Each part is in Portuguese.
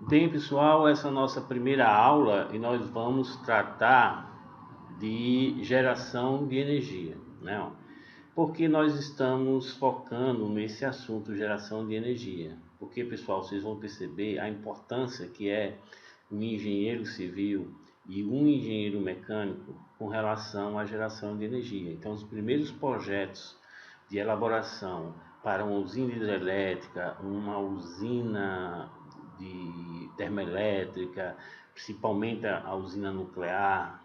Bem, pessoal, essa é a nossa primeira aula e nós vamos tratar de geração de energia, né? Porque nós estamos focando nesse assunto, geração de energia. Porque, pessoal, vocês vão perceber a importância que é um engenheiro civil e um engenheiro mecânico com relação à geração de energia. Então, os primeiros projetos de elaboração para uma usina hidrelétrica, uma usina de termoelétrica, principalmente a usina nuclear,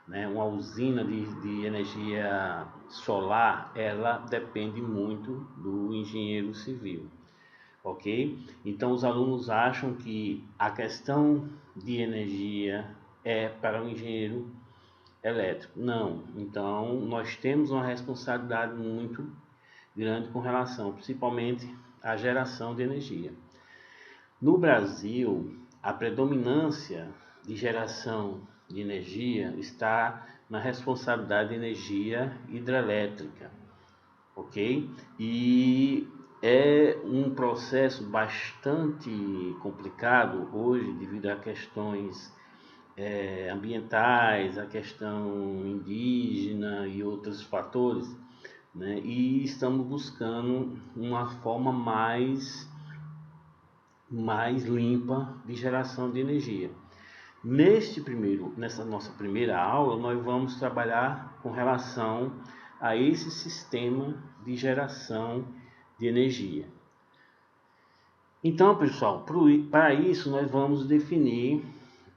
né? Uma usina de energia solar, ela depende muito do engenheiro civil, ok? Então os alunos acham que a questão de energia é para o engenheiro elétrico. Não, então nós temos uma responsabilidade muito grande com relação, principalmente à geração de energia. No Brasil, a predominância de geração de energia está na responsabilidade de energia hidrelétrica, ok? E é um processo bastante complicado hoje devido a questões ambientais, a questão indígena e outros fatores, né? E estamos buscando uma forma mais limpa de geração de energia. Nessa nossa primeira aula, nós vamos trabalhar com relação a esse sistema de geração de energia. Então, pessoal, para isso nós vamos definir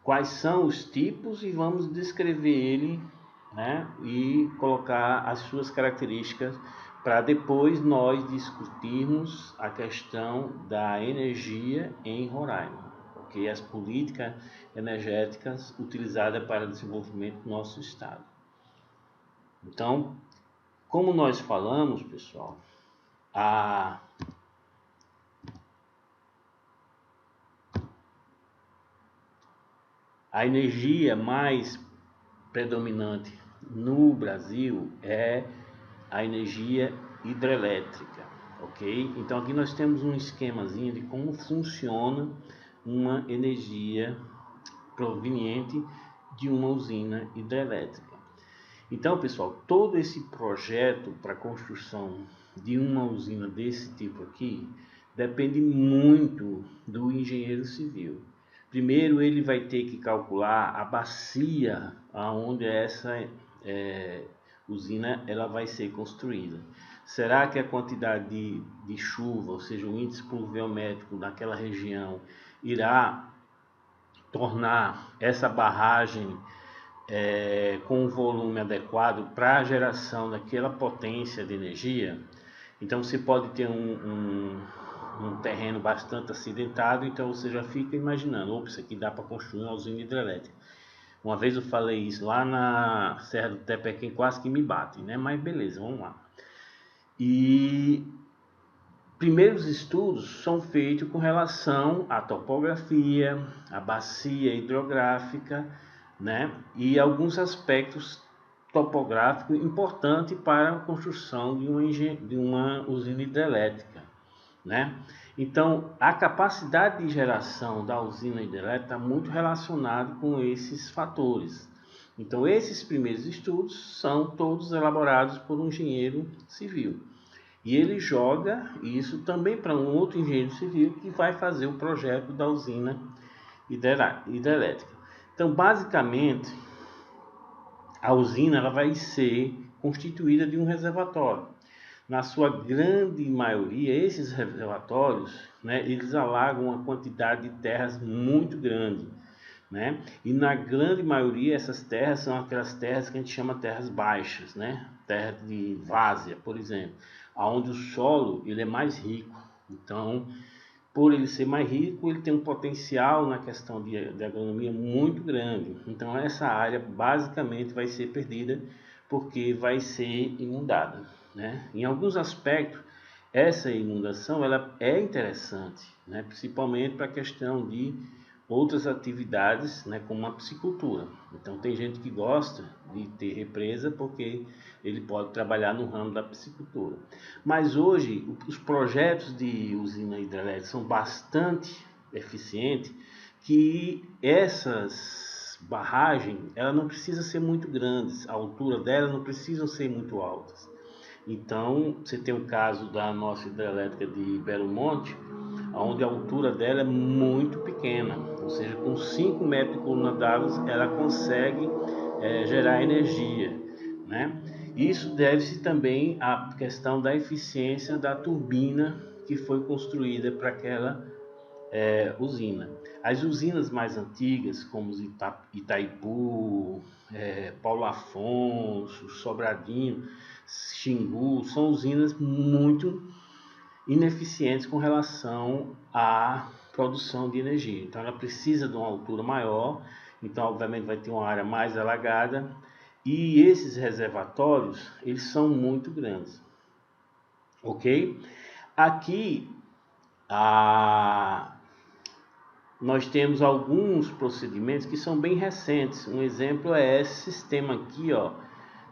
quais são os tipos e vamos descrever ele, né, e colocar as suas características para depois nós discutirmos a questão da energia em Roraima, ok? As políticas energéticas utilizadas para o desenvolvimento do nosso estado. Então, como nós falamos, pessoal, a energia mais predominante no Brasil é a energia hidrelétrica, ok? Então aqui nós temos um esquemazinho de como funciona uma energia proveniente de uma usina hidrelétrica. Então, pessoal, todo esse projeto para a construção de uma usina desse tipo aqui depende muito do engenheiro civil. Primeiro, ele vai ter que calcular a bacia aonde essa usina ela vai ser construída. Será que a quantidade de chuva, ou seja, o índice pluviométrico daquela região, irá tornar essa barragem com um volume adequado para a geração daquela potência de energia? Então você pode ter um terreno bastante acidentado, então você já fica imaginando, opa, isso aqui dá para construir uma usina hidrelétrica. Uma vez eu falei isso lá na Serra do Tepequém, quase que me bate, né? Mas beleza, vamos lá. E primeiros estudos são feitos com relação à topografia, à bacia hidrográfica, né? E alguns aspectos topográficos importantes para a construção de uma usina hidrelétrica, né? Então, a capacidade de geração da usina hidrelétrica está muito relacionada com esses fatores. Então, esses primeiros estudos são todos elaborados por um engenheiro civil. E ele joga isso também para um outro engenheiro civil que vai fazer o projeto da usina hidrelétrica. Então, basicamente, a usina ela vai ser constituída de um reservatório. Na sua grande maioria, esses reservatórios, né, eles alagam uma quantidade de terras muito grande, né? E na grande maioria essas terras são aquelas terras que a gente chama terras baixas, né? Terra de várzea, por exemplo, aonde o solo ele é mais rico. Então, por ele ser mais rico, ele tem um potencial na questão de agronomia muito grande. Então, essa área basicamente vai ser perdida porque vai ser inundada, né? Em alguns aspectos, essa inundação ela é interessante, né? Principalmente para a questão de outras atividades, né, como a piscicultura. Então tem gente que gosta de ter represa porque ele pode trabalhar no ramo da piscicultura. Mas hoje os projetos de usina hidrelétrica são bastante eficiente, que essas barragens, ela não precisa ser muito grandes, a altura dela não precisa ser muito altas. Então, você tem o caso da nossa hidrelétrica de Belo Monte, onde a altura dela é muito pequena, ou seja, com 5 metros de coluna d'água ela consegue gerar energia, né? Isso deve-se também à questão da eficiência da turbina que foi construída para aquela usina. As usinas mais antigas, como Itaipu, Paulo Afonso, Sobradinho, Xingu, são usinas muito ineficientes com relação à produção de energia. Então ela precisa de uma altura maior, então obviamente vai ter uma área mais alagada, e esses reservatórios, eles são muito grandes. Ok? Aqui nós temos alguns procedimentos que são bem recentes. Um exemplo é esse sistema aqui, ó,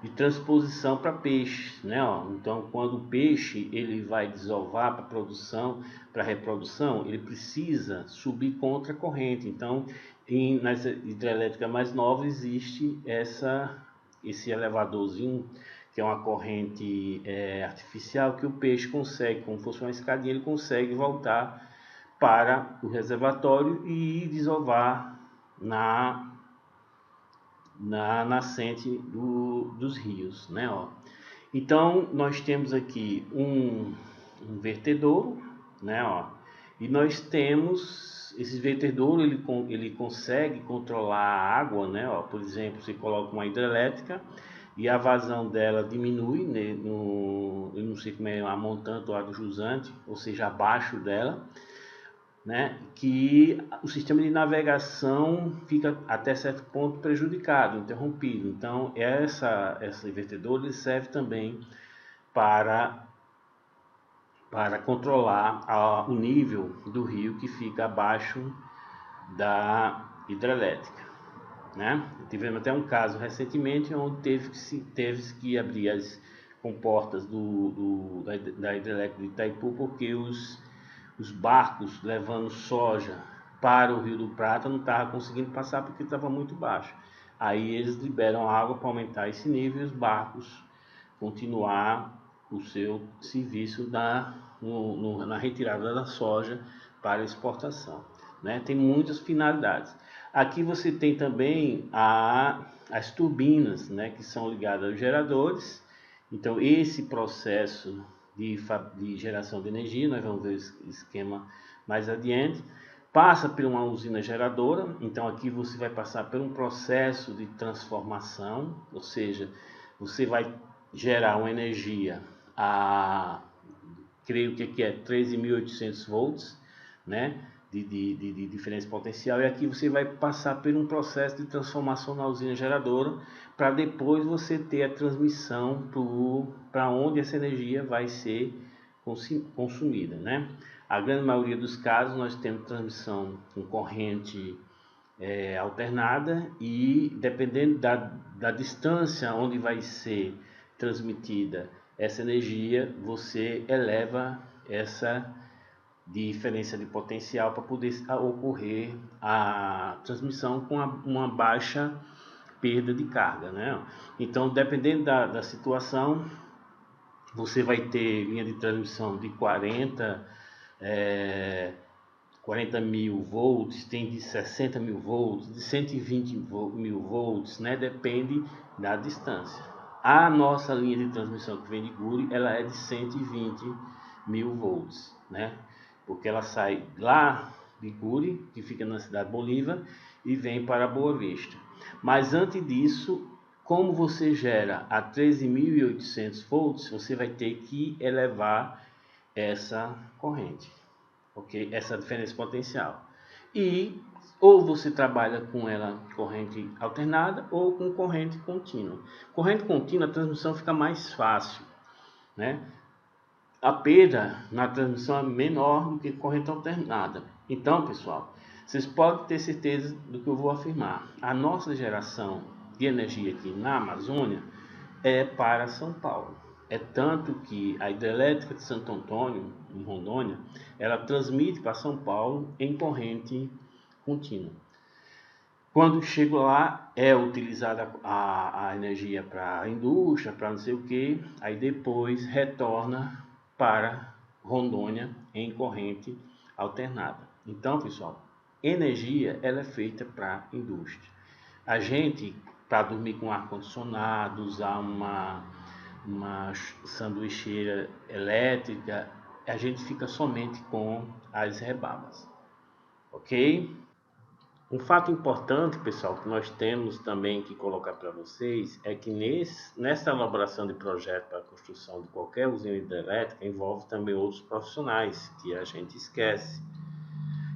de transposição para peixes, né? Ó. Então, quando o peixe ele vai desovar para produção, para reprodução, ele precisa subir contra a corrente. Então, nas hidrelétricas mais novas existe esse elevadorzinho, que é uma corrente artificial, que o peixe consegue, como fosse uma escadinha, ele consegue voltar para o reservatório e desovar na nascente dos rios, né? Ó. Então nós temos aqui um vertedouro, né? Ó, e nós temos esse vertedouro, ele consegue controlar a água, né? Ó, por exemplo, você coloca uma hidrelétrica e a vazão dela diminui, né? Eu não sei como é a montante ou a jusante, ou seja, abaixo dela, né, que o sistema de navegação fica até certo ponto prejudicado, interrompido. Então, essa invertedora serve também para controlar o nível do rio que fica abaixo da hidrelétrica. Né? Tivemos até um caso recentemente onde teve que abrir as comportas da hidrelétrica de Itaipu porque os barcos levando soja para o Rio do Prata não estavam conseguindo passar porque estava muito baixo. Aí eles liberam água para aumentar esse nível e os barcos continuar o seu serviço na retirada da soja para exportação. Né? Tem muitas finalidades. Aqui você tem também as turbinas, né, que são ligadas aos geradores. Então esse processo de geração de energia, nós vamos ver o esquema mais adiante, passa por uma usina geradora. Então aqui você vai passar por um processo de transformação, ou seja, você vai gerar uma energia creio que aqui é 13.800 volts, né, de diferença potencial, e aqui você vai passar por um processo de transformação na usina geradora, para depois você ter a transmissão para onde essa energia vai ser consumida, né? A grande maioria dos casos nós temos transmissão com corrente alternada, e dependendo da distância onde vai ser transmitida essa energia, você eleva essa diferença de potencial para poder ocorrer a transmissão com uma baixa perda de carga, né? Então, dependendo da situação, você vai ter linha de transmissão de 40 mil volts, tem de 60 mil volts, de 120 mil volts, né? Depende da distância. A nossa linha de transmissão que vem de Guri, ela é de 120 mil volts, né? Porque ela sai lá de Guri, que fica na cidade de Bolívar, e vem para Boa Vista. Mas antes disso, como você gera a 13.800 volts, você vai ter que elevar essa corrente, ok? Essa diferença potencial. E ou você trabalha com ela corrente alternada ou com corrente contínua. Corrente contínua, a transmissão fica mais fácil, né? A perda na transmissão é menor do que corrente alternada. Então, pessoal, vocês podem ter certeza do que eu vou afirmar. A nossa geração de energia aqui na Amazônia é para São Paulo. É tanto que a hidrelétrica de Santo Antônio, em Rondônia, ela transmite para São Paulo em corrente contínua. Quando chego lá, é utilizada a energia para a indústria, para não sei o que, aí depois retorna para Rondônia em corrente alternada. Então, pessoal, energia ela é feita para a indústria. A gente, para dormir com ar-condicionado, usar uma sanduicheira elétrica, a gente fica somente com as rebabas, ok? Um fato importante, pessoal, que nós temos também que colocar para vocês é que nessa elaboração de projeto para a construção de qualquer usina hidrelétrica envolve também outros profissionais que a gente esquece,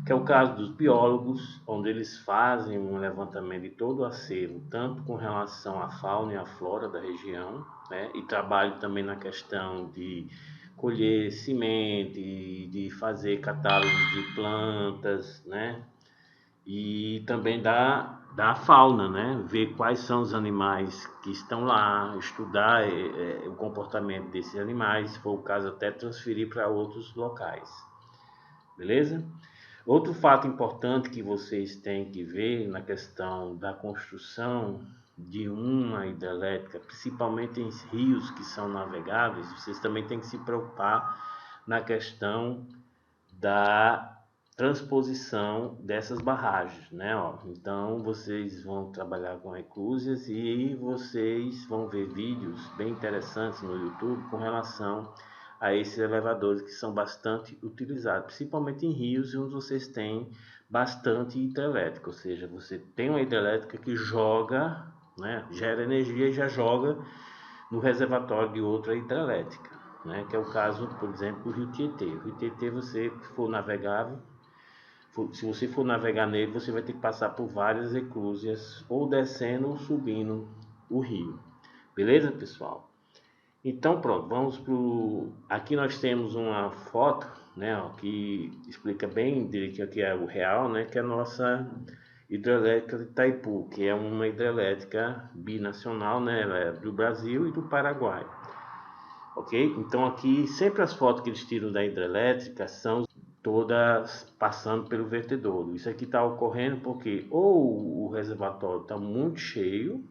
que é o caso dos biólogos, onde eles fazem um levantamento de todo o acervo, tanto com relação à fauna e à flora da região, né, e trabalham também na questão de colher semente, de fazer catálogo de plantas, né, e também da fauna, né? Ver quais são os animais que estão lá, estudar o comportamento desses animais, se for o caso até transferir para outros locais, beleza? Outro fato importante que vocês têm que ver na questão da construção de uma hidrelétrica, principalmente em rios que são navegáveis, vocês também têm que se preocupar na questão da transposição dessas barragens, né? Ó, então vocês vão trabalhar com eclúsias e vocês vão ver vídeos bem interessantes no YouTube com relação a esses elevadores que são bastante utilizados, principalmente em rios onde vocês têm bastante hidrelétrica, ou seja, você tem uma hidrelétrica que joga, né, gera energia e já joga no reservatório de outra hidrelétrica, né, que é o caso, por exemplo, do Rio Tietê. O Rio Tietê, se você for navegar nele, você vai ter que passar por várias eclúsias, ou descendo ou subindo o rio. Beleza, pessoal? Então, pronto, vamos pro... Aqui nós temos uma foto, né, ó, que explica bem direitinho que é o real, né, que é a nossa hidrelétrica de Itaipu, que é uma hidrelétrica binacional, né, ela é do Brasil e do Paraguai. Ok? Então aqui sempre as fotos que eles tiram da hidrelétrica são todas passando pelo vertedouro. Isso aqui está ocorrendo porque ou o reservatório está muito cheio,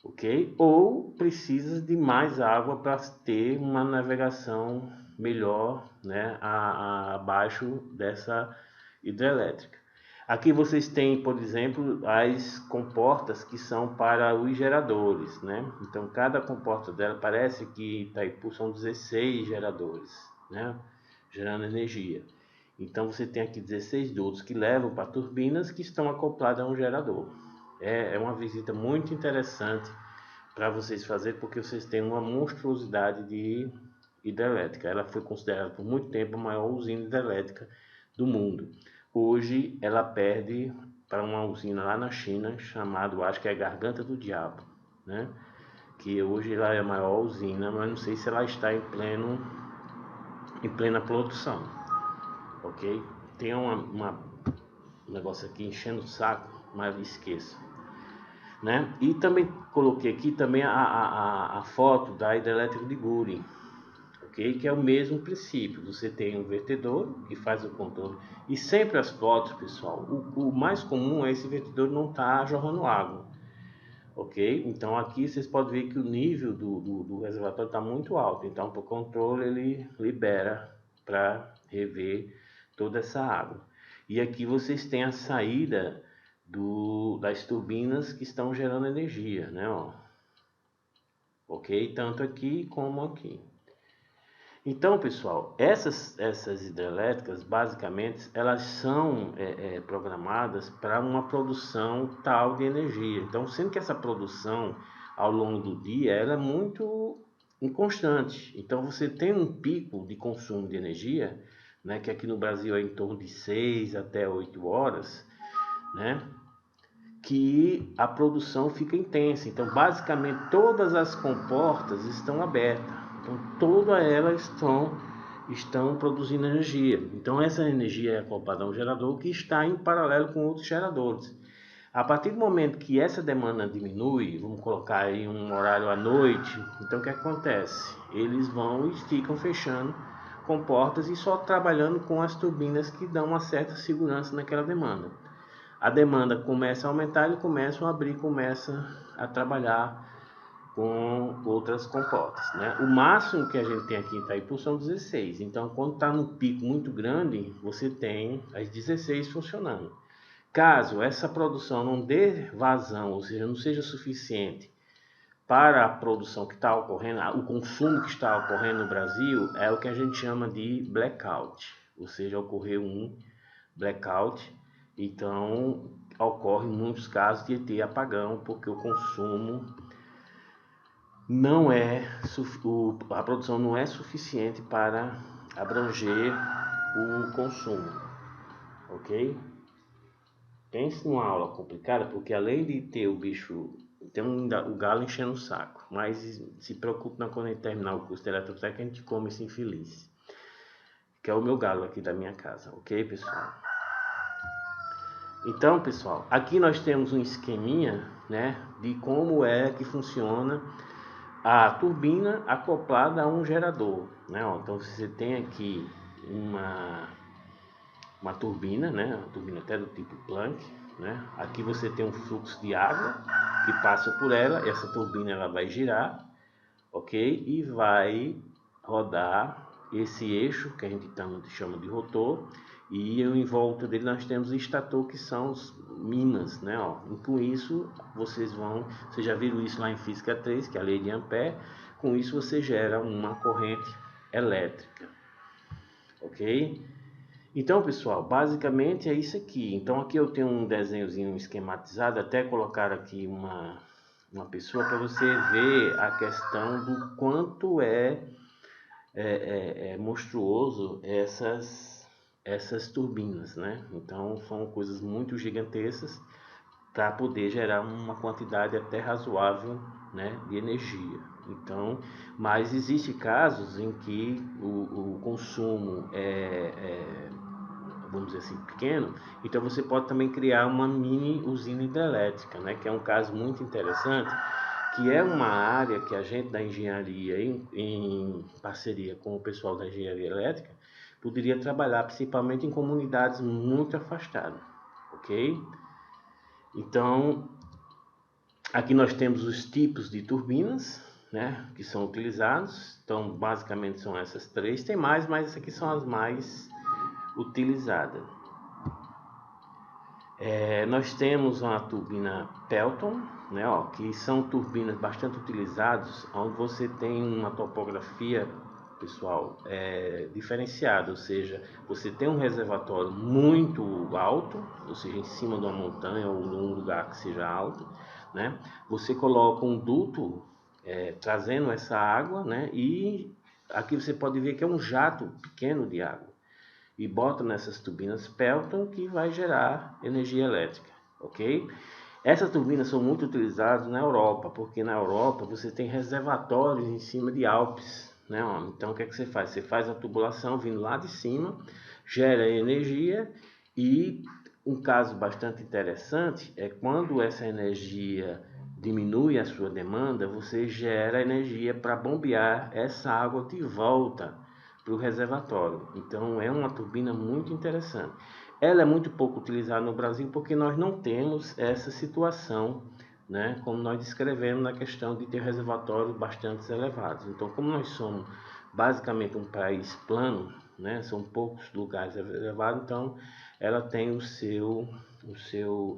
ok? Ou precisa de mais água para ter uma navegação melhor, né, abaixo dessa hidrelétrica. Aqui vocês têm, por exemplo, as comportas que são para os geradores, né? Então cada comporta dela parece que Itaipu são 16 geradores, né, gerando energia. Então você tem aqui 16 dutos que levam para turbinas que estão acopladas a um gerador. É uma visita muito interessante para vocês fazerem, porque vocês têm uma monstruosidade de hidrelétrica. Ela foi considerada por muito tempo a maior usina hidrelétrica do mundo. Hoje ela perde para uma usina lá na China, chamada, acho que é Garganta do Diabo, né? Que hoje ela é a maior usina, mas não sei se ela está em plena produção, ok? Tem um negócio aqui enchendo o saco, mas esqueça, né? E também coloquei aqui também a foto da hidrelétrica de Guri, ok? Que é o mesmo princípio. Você tem um vertedor que faz o controle. E sempre as fotos, pessoal, o mais comum é esse vertedor não estar jorrando água, ok? Então aqui vocês podem ver que o nível do reservatório está muito alto. Então para o controle ele libera para rever toda essa água. E aqui vocês têm a saída das turbinas que estão gerando energia, né? Ó. Ok? Tanto aqui como aqui. Então, pessoal, essas hidrelétricas, basicamente, elas são programadas para uma produção tal de energia. Então, sendo que essa produção, ao longo do dia, ela é muito inconstante. Então, você tem um pico de consumo de energia, né, que aqui no Brasil é em torno de 6 até 8 horas, né, que a produção fica intensa. Então, basicamente, todas as comportas estão abertas. Então, todas elas estão produzindo energia. Então, essa energia é acoplada a um gerador que está em paralelo com outros geradores. A partir do momento que essa demanda diminui, vamos colocar aí um horário à noite, então o que acontece? Eles vão e ficam fechando comportas e só trabalhando com as turbinas que dão uma certa segurança naquela demanda. A demanda começa a aumentar, eles começam a abrir, começam a trabalhar com outras comportas, né? O máximo que a gente tem aqui em Itaipu são 16, então quando está num pico muito grande, você tem as 16 funcionando. Caso essa produção não dê vazão, ou seja, não seja suficiente para a produção que está ocorrendo, o consumo que está ocorrendo no Brasil, é o que a gente chama de blackout, ou seja, ocorreu um blackout, então ocorre em muitos casos de ter apagão, porque o consumo não é, a produção não é suficiente para abranger o consumo, ok? Pense numa aula complicada, porque além de ter o bicho, tem o galo enchendo o saco, mas se preocupe quando a gente terminar o curso de eletrotécnica, a gente come esse infeliz, que é o meu galo aqui da minha casa, ok, pessoal? Então, pessoal, aqui nós temos um esqueminha, né, de como é que funciona a turbina acoplada a um gerador, né? Então você tem aqui uma turbina, né? Uma turbina até do tipo Planck, né? Aqui você tem um fluxo de água que passa por ela, essa turbina ela vai girar, ok? E vai rodar esse eixo que a gente chama de rotor, e em volta dele nós temos o estator, que são os ímãs, né? Ó, e com isso vocês já viram isso lá em Física 3, que é a lei de Ampère. Com isso você gera uma corrente elétrica, ok? Então, pessoal, basicamente é isso aqui. Então aqui eu tenho um desenhozinho esquematizado, até colocar aqui uma pessoa para você ver a questão do quanto é monstruoso essas turbinas, né? Então são coisas muito gigantescas para poder gerar uma quantidade até razoável, né, de energia. Então, mas existe casos em que o consumo vamos dizer assim, pequeno, então você pode também criar uma mini usina hidrelétrica, né, que é um caso muito interessante, que é uma área que a gente da engenharia, em parceria com o pessoal da engenharia elétrica, poderia trabalhar principalmente em comunidades muito afastadas, ok? Então, aqui nós temos os tipos de turbinas, né, que são utilizados. Então, basicamente são essas três. Tem mais, mas essas aqui são as mais utilizadas. Nós temos uma turbina Pelton, né, ó, que são turbinas bastante utilizadas, onde você tem uma topografia, pessoal, diferenciada, ou seja, você tem um reservatório muito alto, ou seja, em cima de uma montanha ou num lugar que seja alto, né? Você coloca um duto trazendo essa água, né? E aqui você pode ver que é um jato pequeno de água, e bota nessas turbinas Pelton, que vai gerar energia elétrica, ok? Essas turbinas são muito utilizadas na Europa, porque na Europa você tem reservatórios em cima de Alpes, né? Então o que é que você faz? Você faz a tubulação vindo lá de cima, gera energia, e um caso bastante interessante é quando essa energia diminui a sua demanda, você gera energia para bombear essa água de volta para o reservatório. Então é uma turbina muito interessante. Ela é muito pouco utilizada no Brasil porque nós não temos essa situação, né, como nós descrevemos na questão de ter reservatórios bastante elevados. Então, como nós somos basicamente um país plano, né, são poucos lugares elevados, então ela tem a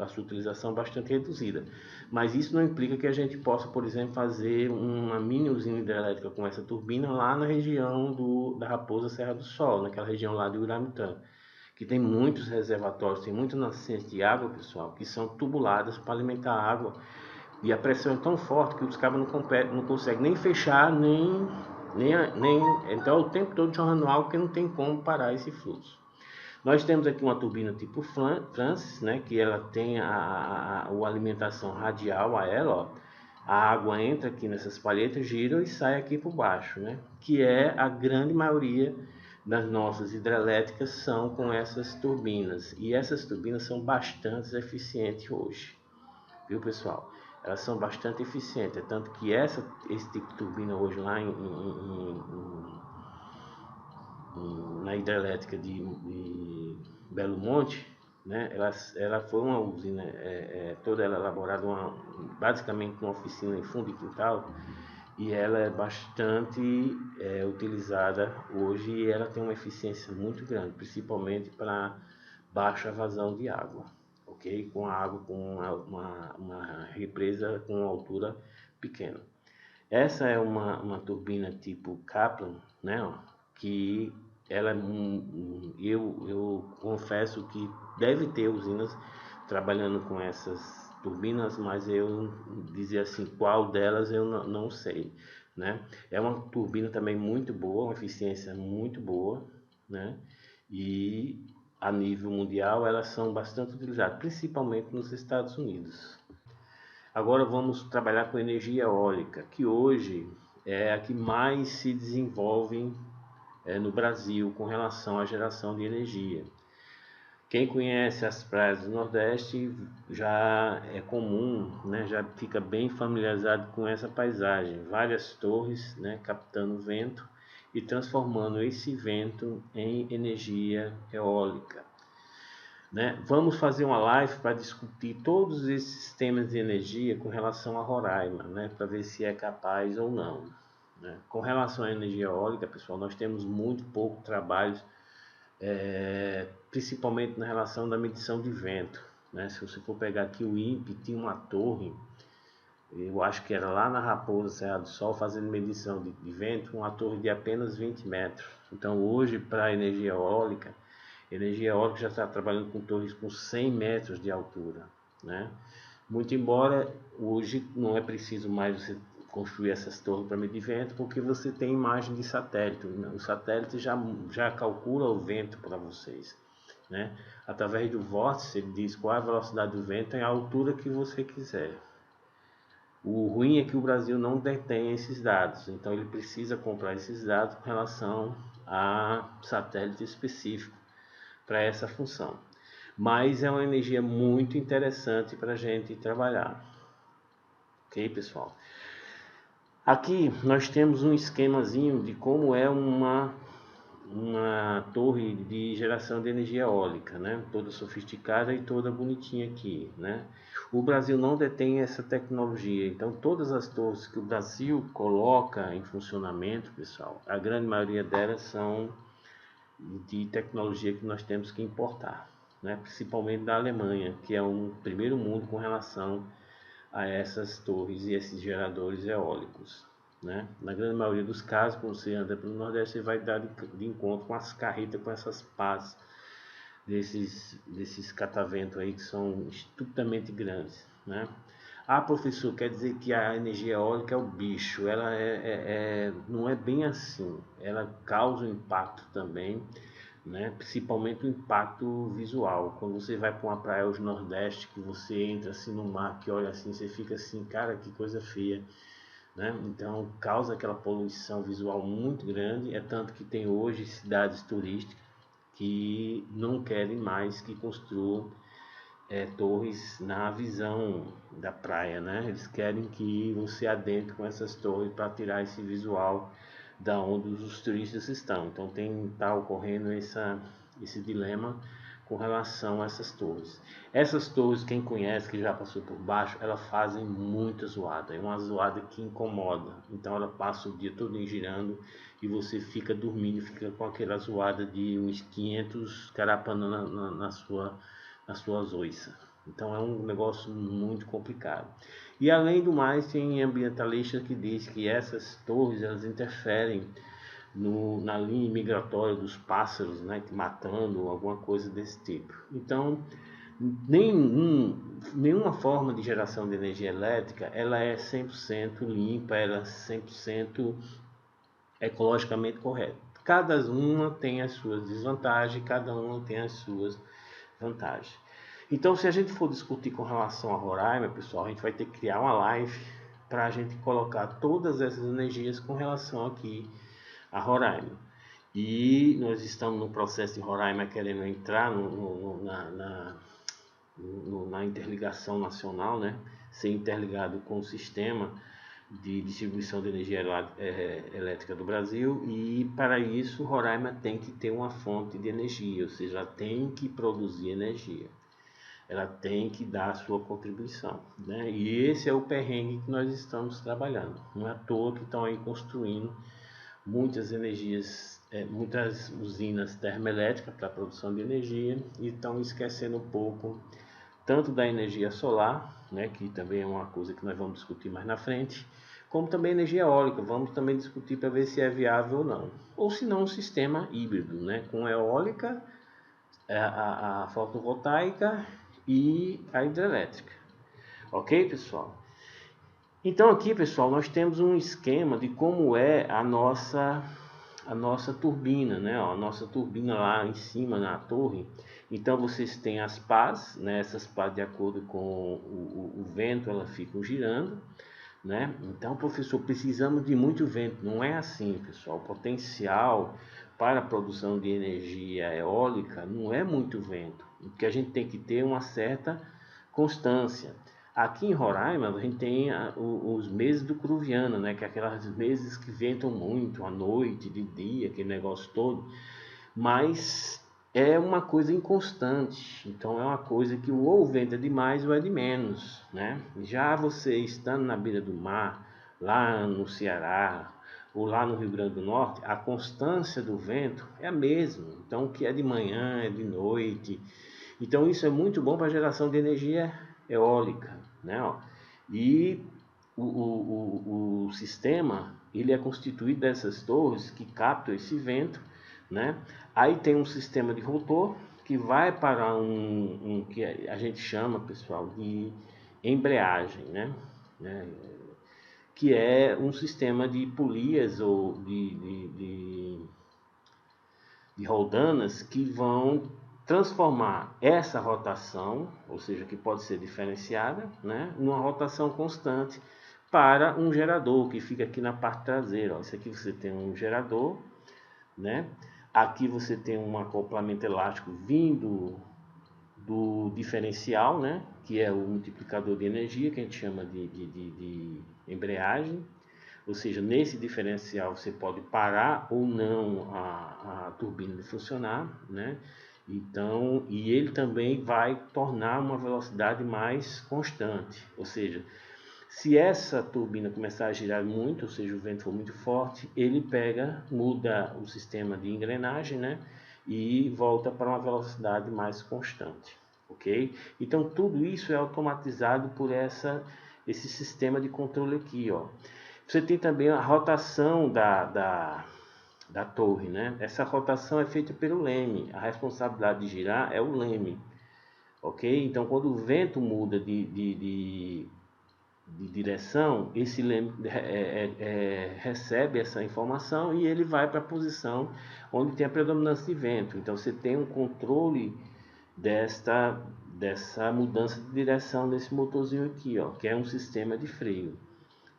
sua utilização bastante reduzida. Mas isso não implica que a gente possa, por exemplo, fazer uma mini usina hidrelétrica com essa turbina lá na região da Raposa Serra do Sol, naquela região lá de Uramitã, que tem muitos reservatórios, tem muitas nascentes de água, pessoal, que são tubuladas para alimentar a água, e a pressão é tão forte que os cabos não conseguem nem fechar, então o tempo todo jorrando água, porque não tem como parar esse fluxo. Nós temos aqui uma turbina tipo Francis, né, que ela tem a alimentação radial a ela, ó. A água entra aqui nessas palhetas, gira e sai aqui por baixo, né, que é a grande maioria das nossas hidrelétricas são com essas turbinas, e essas turbinas são bastante eficientes hoje, viu pessoal? Elas são bastante eficientes, é tanto que esse tipo de turbina hoje lá na hidrelétrica de Belo Monte, né, ela foi uma usina, toda ela elaborada, basicamente uma oficina em fundo de quintal, e ela é bastante utilizada hoje e ela tem uma eficiência muito grande, principalmente para baixa vazão de água, ok? Com a água com uma represa com altura pequena. Essa é uma turbina tipo Kaplan, né? Ó, que ela eu confesso que deve ter usinas trabalhando com essas turbinas, mas eu dizer assim qual delas eu não sei, né? É uma turbina também muito boa, uma eficiência muito boa, né? E a nível mundial elas são bastante utilizadas, principalmente nos Estados Unidos. Agora vamos trabalhar com energia eólica, que hoje é a que mais se desenvolve no Brasil com relação à geração de energia. Quem conhece as praias do Nordeste já é comum, né, já fica bem familiarizado com essa paisagem. Várias torres, né, captando vento e transformando esse vento em energia eólica. Né? Vamos fazer uma live para discutir todos esses temas de energia com relação a Roraima, né? Para ver se é capaz ou não. Né? Com relação à energia eólica, pessoal, nós temos muito pouco trabalho, principalmente na relação da medição de vento. Né? Se você for pegar aqui o INPE, tinha uma torre, eu acho que era lá na Raposa Serra do Sol, fazendo medição de vento, uma torre de apenas 20 metros. Então hoje, para a energia eólica já está trabalhando com torres com 100 metros de altura, né? Muito embora hoje não é preciso mais você construir essas torres para medir vento, porque você tem imagem de satélite. O satélite já calcula o vento para vocês, né? Através do vórtice, ele diz qual é a velocidade do vento em a altura que você quiser. O ruim é que o Brasil não detém esses dados, então ele precisa comprar esses dados com relação a satélite específico para essa função. Mas é uma energia muito interessante para a gente trabalhar. Ok, pessoal? Aqui nós temos um esquemazinho de como é uma torre de geração de energia eólica, né? Toda sofisticada e toda bonitinha aqui, né? O Brasil não detém essa tecnologia, então todas as torres que o Brasil coloca em funcionamento, pessoal, a grande maioria delas são de tecnologia que nós temos que importar, né? Principalmente da Alemanha, que é um primeiro mundo com relação a essas torres e esses geradores eólicos, né? Na grande maioria dos casos, quando você anda pelo Nordeste, você vai dar de encontro com as carretas, com essas pás desses cataventos aí que são estupidamente grandes, né? Ah, professor, quer dizer que a energia eólica é o bicho? Ela não é bem assim. Ela causa um impacto também, né? Principalmente o impacto visual. Quando você vai para uma praia hoje no Nordeste, que você entra assim no mar, que olha assim, você fica assim, cara, que coisa feia, né? Então causa aquela poluição visual muito grande. É tanto que tem hoje cidades turísticas que não querem mais que construam torres na visão da praia, né? Eles querem que você adentre com essas torres para tirar esse visual da onde os turistas estão. Então tá ocorrendo esse dilema com relação a essas torres. Essas torres, quem conhece, que já passou por baixo, elas fazem muita zoada. É uma zoada que incomoda. Então ela passa o dia todo girando e você fica dormindo, fica com aquela zoada de uns 500 carapanã nas suas oiças. Então é um negócio muito complicado. E além do mais, tem ambientalistas que diz que essas torres elas interferem na linha migratória dos pássaros, né, matando alguma coisa desse tipo. Então, nenhuma forma de geração de energia elétrica ela é 100% limpa, ela é 100% ecologicamente correta. Cada uma tem as suas desvantagens, cada uma tem as suas vantagens. Então, se a gente for discutir com relação a Roraima, pessoal, a gente vai ter que criar uma live para a gente colocar todas essas energias com relação aqui a Roraima. E nós estamos no processo de Roraima querendo entrar na interligação nacional, né, ser interligado com o sistema de distribuição de energia elétrica do Brasil, e para isso Roraima tem que ter uma fonte de energia, ou seja, ela tem que produzir energia, ela tem que dar a sua contribuição, né? E esse é o perrengue que nós estamos trabalhando. Não é à toa que estão aí construindo muitas energias, muitas usinas termoelétricas para a produção de energia, e estão esquecendo um pouco tanto da energia solar, né, que também é uma coisa que nós vamos discutir mais na frente, como também energia eólica. Vamos também discutir para ver se é viável ou não. Ou se não, um sistema híbrido, né, com eólica, a fotovoltaica e a hidrelétrica. Ok, pessoal? Então aqui, pessoal, nós temos um esquema de como é a nossa turbina, né? Ó, a nossa turbina lá em cima na torre. Então vocês têm as pás, né? Essas pás, de acordo com o vento, elas ficam girando, né? Então, professor, precisamos de muito vento. Não é assim, pessoal. O potencial para a produção de energia eólica não é muito vento. O que a gente tem que ter uma certa constância. Aqui em Roraima, a gente tem os meses do Cruviano, né? Que é aquelas meses que ventam muito, à noite, de dia, aquele negócio todo. Mas é uma coisa inconstante. Então é uma coisa que ou venta demais ou é de menos, né? Já você estando na beira do mar, lá no Ceará ou lá no Rio Grande do Norte, a constância do vento é a mesma. Então o que é de manhã é de noite. Então isso é muito bom para a geração de energia eólica, né? E o sistema ele é constituído dessas torres que captam esse vento, né? Aí tem um sistema de rotor que vai para um que a gente chama, pessoal, de embreagem, né? Que é um sistema de polias ou de roldanas que vão transformar essa rotação, ou seja, que pode ser diferenciada, né, numa rotação constante para um gerador que fica aqui na parte traseira. Ó. Isso aqui você tem um gerador, né? Aqui você tem um acoplamento elástico vindo do diferencial, né? Que é o multiplicador de energia, que a gente chama de embreagem. Ou seja, nesse diferencial você pode parar ou não a turbina de funcionar, né? Então, e ele também vai tornar uma velocidade mais constante. Ou seja, se essa turbina começar a girar muito, ou seja, o vento for muito forte, ele muda o sistema de engrenagem, né? E volta para uma velocidade mais constante, ok? Então tudo isso é automatizado por esse sistema de controle aqui, ó. Você tem também a rotação da torre, né? Essa rotação é feita pelo leme. A responsabilidade de girar é o leme, ok? Então quando o vento muda de direção, esse leme recebe essa informação e ele vai para a posição onde tem a predominância de vento. Então você tem um controle dessa mudança de direção desse motorzinho aqui, ó, que é um sistema de freio,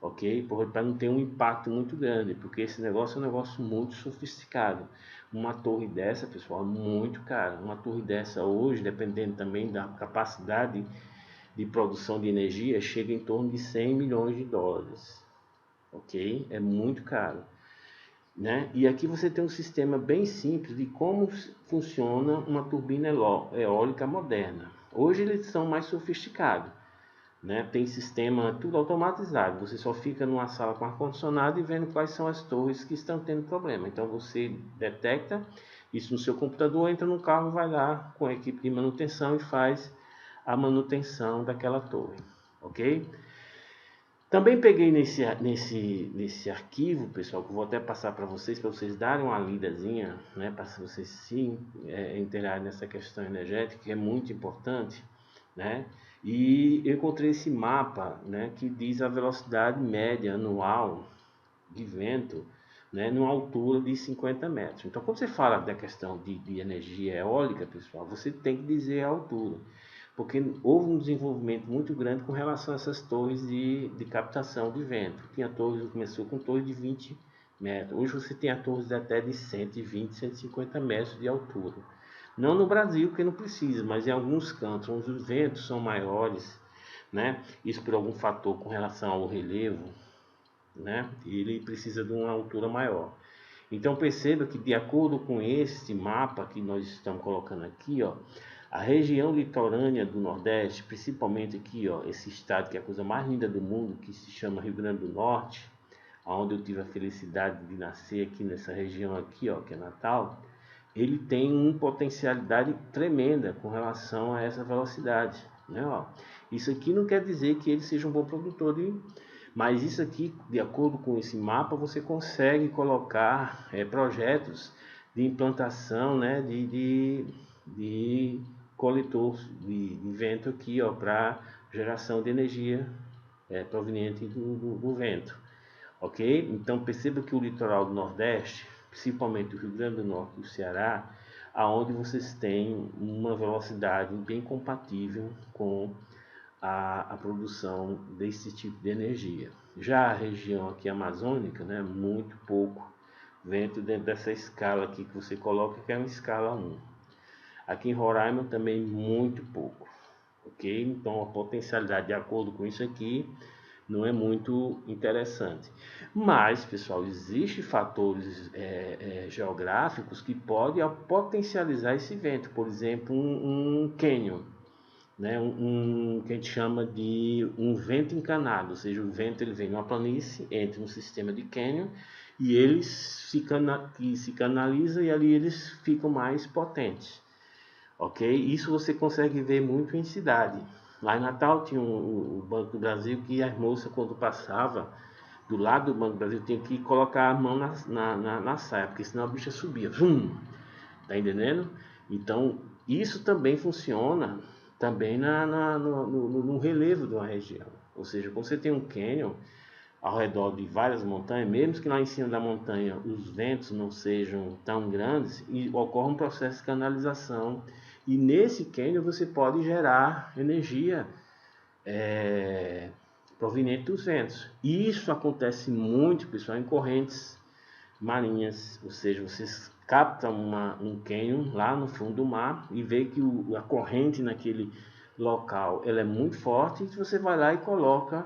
ok? Para não ter um impacto muito grande, porque esse negócio é um negócio muito sofisticado. Uma torre dessa, pessoal, é muito cara. Uma torre dessa hoje, dependendo também da capacidade de produção de energia, chega em torno de 100 milhões de dólares, ok? É muito caro, né? E aqui você tem um sistema bem simples de como funciona uma turbina eólica moderna. Hoje eles são mais sofisticados, né? Tem sistema tudo automatizado, você só fica numa sala com ar-condicionado e vendo quais são as torres que estão tendo problema. Então você detecta isso no seu computador, entra no carro, vai lá com a equipe de manutenção e faz a manutenção daquela torre, ok? Também peguei nesse arquivo, pessoal, que eu vou até passar para vocês darem uma lidazinha, né, para vocês se inteirarem nessa questão energética, que é muito importante, né? E eu encontrei esse mapa, né, que diz a velocidade média anual de vento, né, numa altura de 50 metros. Então, quando você fala da questão de energia eólica, pessoal, você tem que dizer a altura, porque houve um desenvolvimento muito grande com relação a essas torres de captação de vento. Tinha torres, começou com torres de 20 metros. Hoje você tem torres até de 120, 150 metros de altura. Não no Brasil, porque não precisa, mas em alguns cantos onde os ventos são maiores, né? Isso por algum fator com relação ao relevo, né? Ele precisa de uma altura maior. Então perceba que de acordo com esse mapa que nós estamos colocando aqui, ó, a região litorânea do Nordeste, principalmente aqui, ó, esse estado que é a coisa mais linda do mundo, que se chama Rio Grande do Norte, onde eu tive a felicidade de nascer aqui nessa região aqui, ó, que é Natal, ele tem uma potencialidade tremenda com relação a essa velocidade, né? Ó. Isso aqui não quer dizer que ele seja um bom produtor mas isso aqui, de acordo com esse mapa, você consegue colocar projetos de implantação, né, de coletor de vento aqui, ó, para geração de energia proveniente do vento, ok? Então perceba que o litoral do Nordeste, principalmente o Rio Grande do Norte e o Ceará, aonde vocês têm uma velocidade bem compatível com a produção desse tipo de energia. Já a região aqui amazônica, né, muito pouco vento dentro dessa escala aqui que você coloca, que é uma escala 1. Aqui em Roraima também muito pouco, ok? Então a potencialidade de acordo com isso aqui não é muito interessante. Mas, pessoal, existem fatores geográficos que podem potencializar esse vento. Por exemplo, um cânion, né, que a gente chama de um vento encanado, ou seja, o vento ele vem numa planície, entra no sistema de cânion e eles se canaliza e ali eles ficam mais potentes, ok? Isso você consegue ver muito em cidade. Lá em Natal tinha o Banco do Brasil que as moças quando passava do lado do Banco do Brasil tinha que colocar a mão na saia, porque senão a bicha subia, vum, tá entendendo? Então isso também funciona também no relevo de uma região. Ou seja, quando você tem um cânion ao redor de várias montanhas, mesmo que lá em cima da montanha os ventos não sejam tão grandes, e ocorre um processo de canalização. E nesse cânion você pode gerar energia proveniente dos ventos. E isso acontece muito, pessoal, em correntes marinhas, ou seja, vocês captam um cânion lá no fundo do mar e vê que a corrente naquele local ela é muito forte e você vai lá e coloca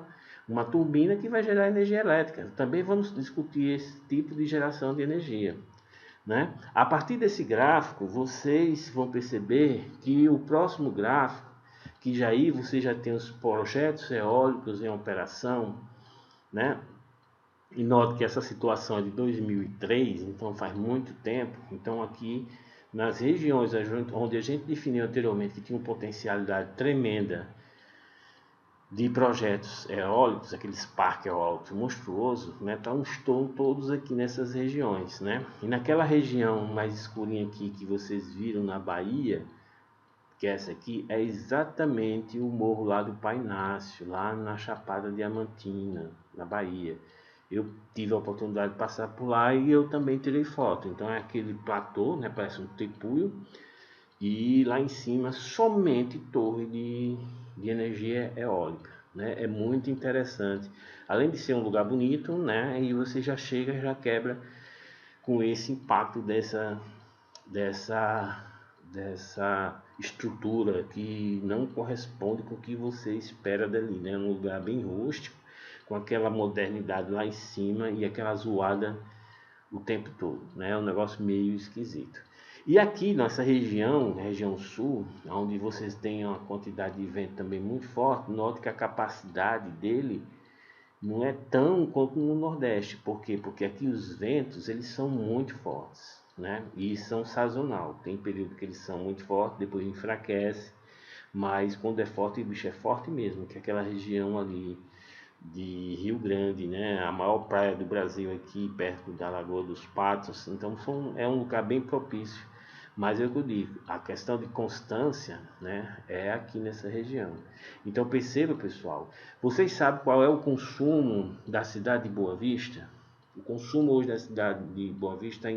uma turbina que vai gerar energia elétrica. Também vamos discutir esse tipo de geração de energia, né? A partir desse gráfico, vocês vão perceber que o próximo gráfico, que já aí você já tem os projetos eólicos em operação, né? E note que essa situação é de 2003, então faz muito tempo. Então aqui nas regiões onde a gente definiu anteriormente que tinha uma potencialidade tremenda de projetos eólicos, aqueles parques eólicos monstruosos, né? Estão todos aqui nessas regiões, né? E naquela região mais escurinha aqui que vocês viram na Bahia, que essa aqui é exatamente o morro lá do Pai Inácio, lá na Chapada Diamantina, na Bahia. Eu tive a oportunidade de passar por lá e eu também tirei foto. Então é aquele platô, né, parece um tepuio, e lá em cima somente torre de energia eólica, né? É muito interessante. Além de ser um lugar bonito, né, e você já chega, já quebra com esse impacto dessa estrutura que não corresponde com o que você espera dali, né? Um lugar bem rústico, com aquela modernidade lá em cima e aquela zoada o tempo todo, né? É um negócio meio esquisito. E aqui nessa região sul, onde vocês têm uma quantidade de vento também muito forte, note que a capacidade dele não é tão quanto no Nordeste. Por quê? Porque aqui os ventos eles são muito fortes, né? E são sazonal. Tem período que eles são muito fortes, depois enfraquece, mas quando é forte, o bicho é forte mesmo, que é aquela região ali de Rio Grande, né? A maior praia do Brasil aqui, perto da Lagoa dos Patos. Então é um lugar bem propício. Mas eu digo, a questão de constância, né, é aqui nessa região. Então perceba, pessoal, vocês sabem qual é o consumo da cidade de Boa Vista? O consumo hoje da cidade de Boa Vista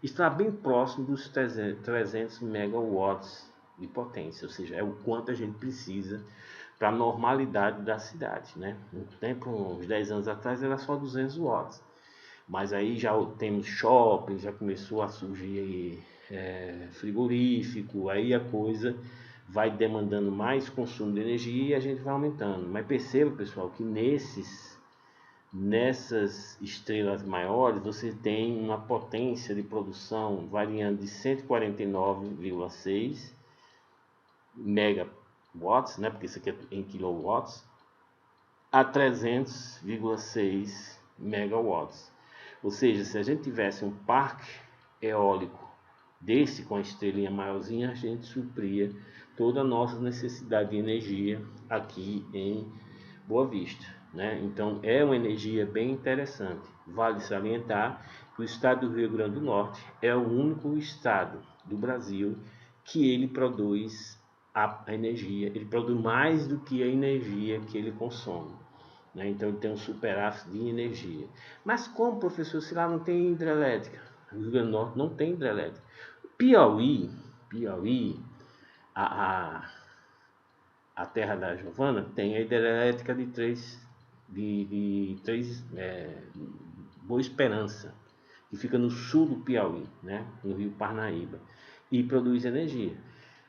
está bem próximo dos 300 megawatts de potência, ou seja, é o quanto a gente precisa para a normalidade da cidade, né? Um tempo, uns 10 anos atrás, era só 200 watts. Mas aí já temos shopping, já começou a surgir frigorífico, aí a coisa vai demandando mais consumo de energia e a gente vai aumentando. Mas perceba, pessoal, que nessas estrelas maiores você tem uma potência de produção variando de 149,6 megawatts, né, porque isso aqui é em kilowatts, a 300,6 megawatts. Ou seja, se a gente tivesse um parque eólico desse com a estrelinha maiorzinha, a gente supria toda a nossa necessidade de energia aqui em Boa Vista, né? Então é uma energia bem interessante. Vale salientar que o estado do Rio Grande do Norte é o único estado do Brasil que ele produz a energia, ele produz mais do que a energia que ele consome, né? Então ele tem um superávit de energia. Mas como, professor, se lá não tem hidrelétrica? O Rio Grande do Norte não tem hidrelétrica. Piauí, a, a, a terra da Giovana, tem a hidrelétrica de Boa Esperança, que fica no sul do Piauí, né, no Rio Parnaíba, e produz energia.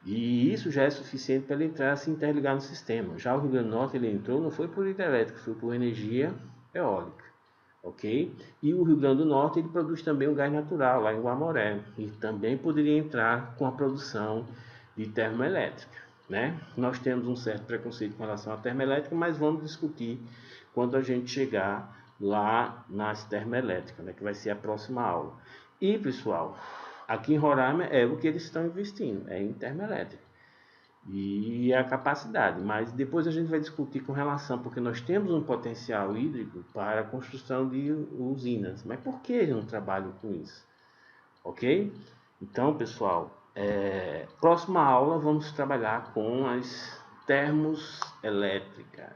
E isso já é suficiente para ele entrar, se interligar no sistema. Já o Rio Grande do Norte, ele entrou, não foi por hidrelétrica, foi por energia eólica. Ok? E o Rio Grande do Norte, ele produz também o gás natural, lá em Guamoré. E também poderia entrar com a produção de termoelétrica, né? Nós temos um certo preconceito com relação à termoelétrica, mas vamos discutir quando a gente chegar lá nas termoelétricas, né? Que vai ser a próxima aula. E, pessoal, aqui em Roraima é o que eles estão investindo, é em termoelétrica e a capacidade, mas depois a gente vai discutir com relação, porque nós temos um potencial hídrico para a construção de usinas, mas por que eles não trabalham com isso? Ok? Então, pessoal, próxima aula vamos trabalhar com as termoelétricas.